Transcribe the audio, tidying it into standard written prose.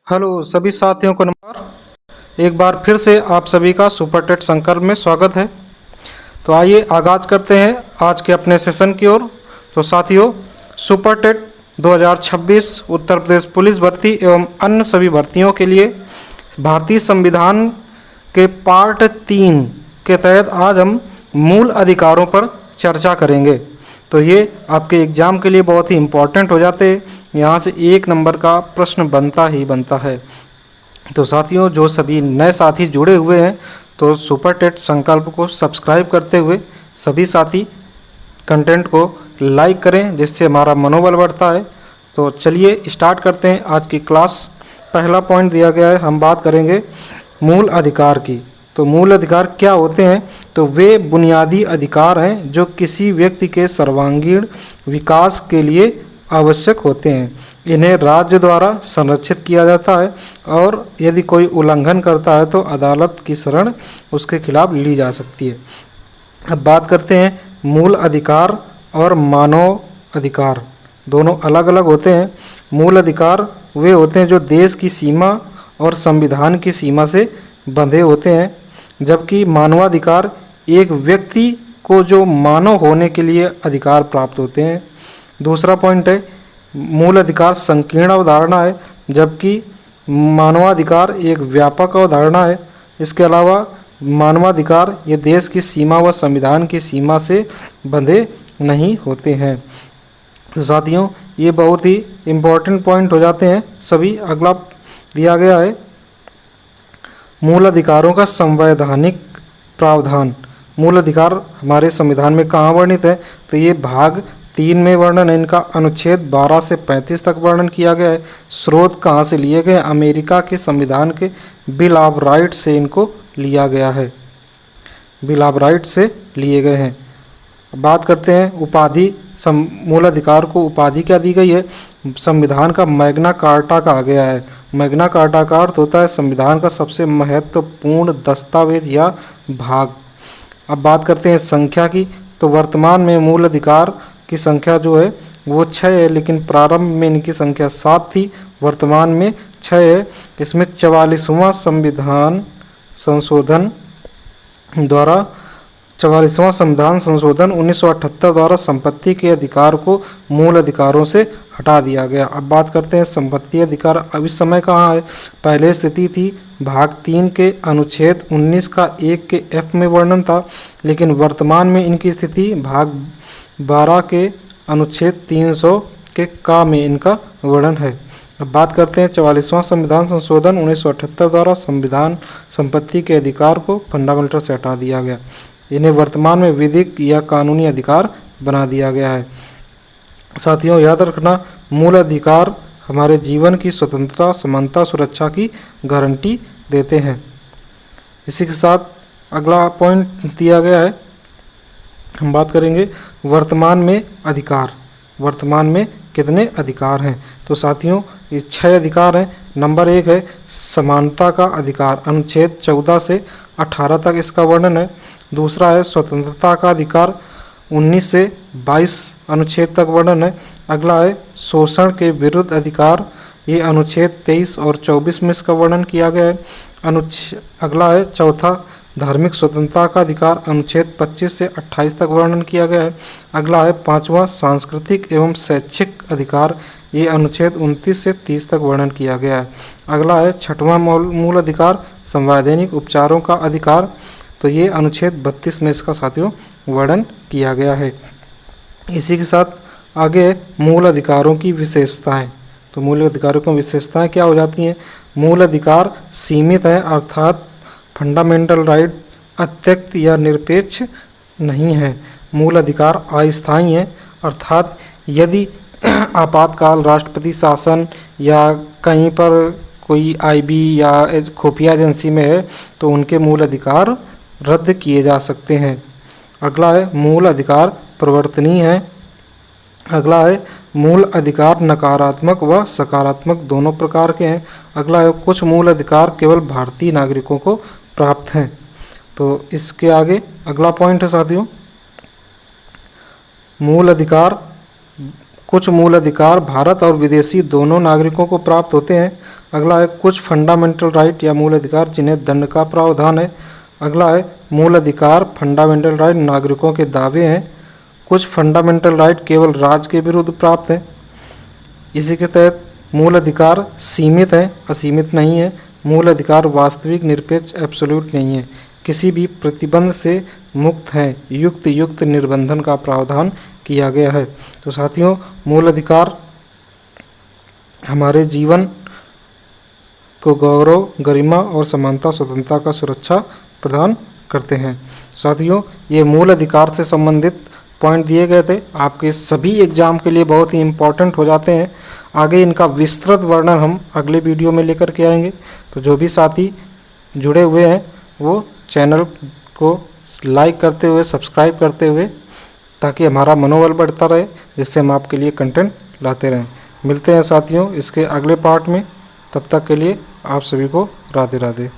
Hello सभी साथियों को नमस्कार। एक बार फिर से आप सभी का सुपर टेट संकल्प में स्वागत है। तो आइए आगाज करते हैं आज के अपने सेशन की ओर। तो साथियों, super TET 2026 Uttar Pradesh police भर्ती एवं अन्य सभी भर्तियों के लिए भारतीय संविधान के पार्ट 3 के तहत आज हम मूल अधिकारों पर चर्चा करेंगे। तो ये आपके एग्ज़ाम के लिए बहुत ही इम्पोर्टेंट हो जाते हैं। यहाँ से 1 नंबर का प्रश्न बनता ही बनता है। तो साथियों, जो सभी नए साथी जुड़े हुए हैं तो सुपर टेट संकल्प को सब्सक्राइब करते हुए सभी साथी कंटेंट को लाइक करें, जिससे हमारा मनोबल बढ़ता है। तो चलिए स्टार्ट करते हैं आज की क्लास। पहला पॉइंट दिया गया है, हम बात करेंगे मूल अधिकार की। तो मूल अधिकार क्या होते हैं? तो वे बुनियादी अधिकार हैं जो किसी व्यक्ति के सर्वांगीण विकास के लिए आवश्यक होते हैं। इन्हें राज्य द्वारा संरक्षित किया जाता है और यदि कोई उल्लंघन करता है तो अदालत की शरण उसके खिलाफ ली जा सकती है। अब बात करते हैं मूल अधिकार और मानव अधिकार, दोनों अलग अलग होते हैं। मूल अधिकार वे होते हैं जो देश की सीमा और संविधान की सीमा से बंधे होते हैं, जबकि मानवाधिकार एक व्यक्ति को जो मानव होने के लिए अधिकार प्राप्त होते हैं। दूसरा पॉइंट है, मूल अधिकार संकीर्ण अवधारणा है, जबकि मानवाधिकार एक व्यापक अवधारणा है। इसके अलावा मानवाधिकार ये देश की सीमा व संविधान की सीमा से बंधे नहीं होते हैं। तो साथियों, ये बहुत ही इम्पोर्टेंट पॉइंट हो जाते हैं सभी। अगला दिया गया है मूल अधिकारों का संवैधानिक प्रावधान। मूल अधिकार हमारे संविधान में कहाँ वर्णित है? तो ये भाग 3 में वर्णन है। इनका अनुच्छेद 12 से 35 तक वर्णन किया गया है। स्रोत कहाँ से लिए गए? अमेरिका के संविधान के बिल ऑफ राइट से इनको लिया गया है, बिल ऑफ राइट से लिए गए हैं। बात करते हैं उपाधि। मूल अधिकार को उपाधि क्या दी गई है? संविधान का मैग्ना कार्टा कहा गया है। मैग्ना कार्टा का अर्थ होता है संविधान का सबसे महत्वपूर्ण दस्तावेज या भाग। अब बात करते हैं संख्या की। तो वर्तमान में मूल अधिकार की संख्या जो है वो 6 है, लेकिन प्रारंभ में इनकी संख्या 7 थी, वर्तमान में 6 है। इसमें 44वां संविधान संशोधन 1978 द्वारा संपत्ति के अधिकार को मूल अधिकारों से हटा दिया गया। अब बात करते हैं संपत्ति अधिकार। अब इस समय कहाँ है? पहले स्थिति थी भाग 3 के अनुच्छेद 19 का 1 के F में वर्णन था, लेकिन वर्तमान में इनकी स्थिति भाग 12 के अनुच्छेद 300 के का में इनका वर्णन है। अब बात करते हैं 44वां संविधान संशोधन 1978 द्वारा संविधान संपत्ति के अधिकार को फंडामेंटल से हटा दिया गया। इन्हें वर्तमान में विधिक या कानूनी अधिकार बना दिया गया है। साथियों, याद रखना, मूल अधिकार हमारे जीवन की स्वतंत्रता, समानता, सुरक्षा की गारंटी देते हैं। इसी के साथ अगला पॉइंट दिया गया है, हम बात करेंगे वर्तमान में अधिकार। वर्तमान में कितने अधिकार हैं? तो साथियों, ये 6 अधिकार हैं। नंबर 1 है समानता का अधिकार, अनुच्छेद 14 से 18 तक इसका वर्णन है। दूसरा है स्वतंत्रता का अधिकार, 19 से 22 अनुच्छेद तक वर्णन है। अगला है शोषण के विरुद्ध अधिकार, ये अनुच्छेद 23 और 24 में इसका वर्णन किया गया है। अगला है चौथा धार्मिक स्वतंत्रता का अधिकार, अनुच्छेद 25 से 28 तक वर्णन किया गया है। अगला है 5वां सांस्कृतिक एवं शैक्षिक अधिकार, ये अनुच्छेद 29 से 30 तक वर्णन किया गया है। अगला है 6वां मूल अधिकार संवैधानिक उपचारों का अधिकार, तो ये अनुच्छेद 32 में इसका साथियों वर्णन किया गया है। इसी के साथ आगे मूल अधिकारों की विशेषताएं। तो मूल अधिकारों की विशेषताएं क्या हो जाती हैं? मूल अधिकार सीमित हैं, अर्थात फंडामेंटल राइट अत्यक्त या निरपेक्ष नहीं है। मूल अधिकार अस्थायी हैं, अर्थात यदि आपातकाल, राष्ट्रपति शासन या कहीं पर कोई आईबी या खुफिया एजेंसी में है तो उनके मूल अधिकार रद्द किए जा सकते हैं। अगला है मूल अधिकार परिवर्तनीय है। अगला है मूल अधिकार नकारात्मक व सकारात्मक दोनों प्रकार के हैं। अगला है कुछ मूल अधिकार केवल भारतीय नागरिकों को प्राप्त हैं। तो इसके आगे अगला पॉइंट है साथियों, मूल अधिकार कुछ मूल अधिकार भारत और विदेशी दोनों नागरिकों को प्राप्त होते हैं। अगला है कुछ फंडामेंटल राइट या मूल अधिकार जिन्हें दंड का प्रावधान है। अगला है मूल अधिकार फंडामेंटल राइट नागरिकों के दावे हैं। कुछ फंडामेंटल राइट केवल राज्य के विरुद्ध प्राप्त हैं। इसी के तहत मूल अधिकार सीमित है, असीमित नहीं है। मूल अधिकार वास्तविक, निरपेक्ष, एब्सोल्यूट नहीं है, किसी भी प्रतिबंध से मुक्त है। युक्त निर्बंधन का प्रावधान किया गया है। तो साथियों, मूल अधिकार हमारे जीवन को गौरव, गरिमा और समानता, स्वतंत्रता का सुरक्षा प्रदान करते हैं। साथियों, ये मूल अधिकार से संबंधित पॉइंट दिए गए थे, आपके सभी एग्जाम के लिए बहुत ही इम्पोर्टेंट हो जाते हैं। आगे इनका विस्तृत वर्णन हम अगले वीडियो में लेकर के आएंगे। तो जो भी साथी जुड़े हुए हैं वो चैनल को लाइक करते हुए, सब्सक्राइब करते हुए, ताकि हमारा मनोबल बढ़ता रहे, जिससे हम आपके लिए कंटेंट लाते रहें। मिलते हैं साथियों इसके अगले पार्ट में। तब तक के लिए आप सभी को राधे राधे।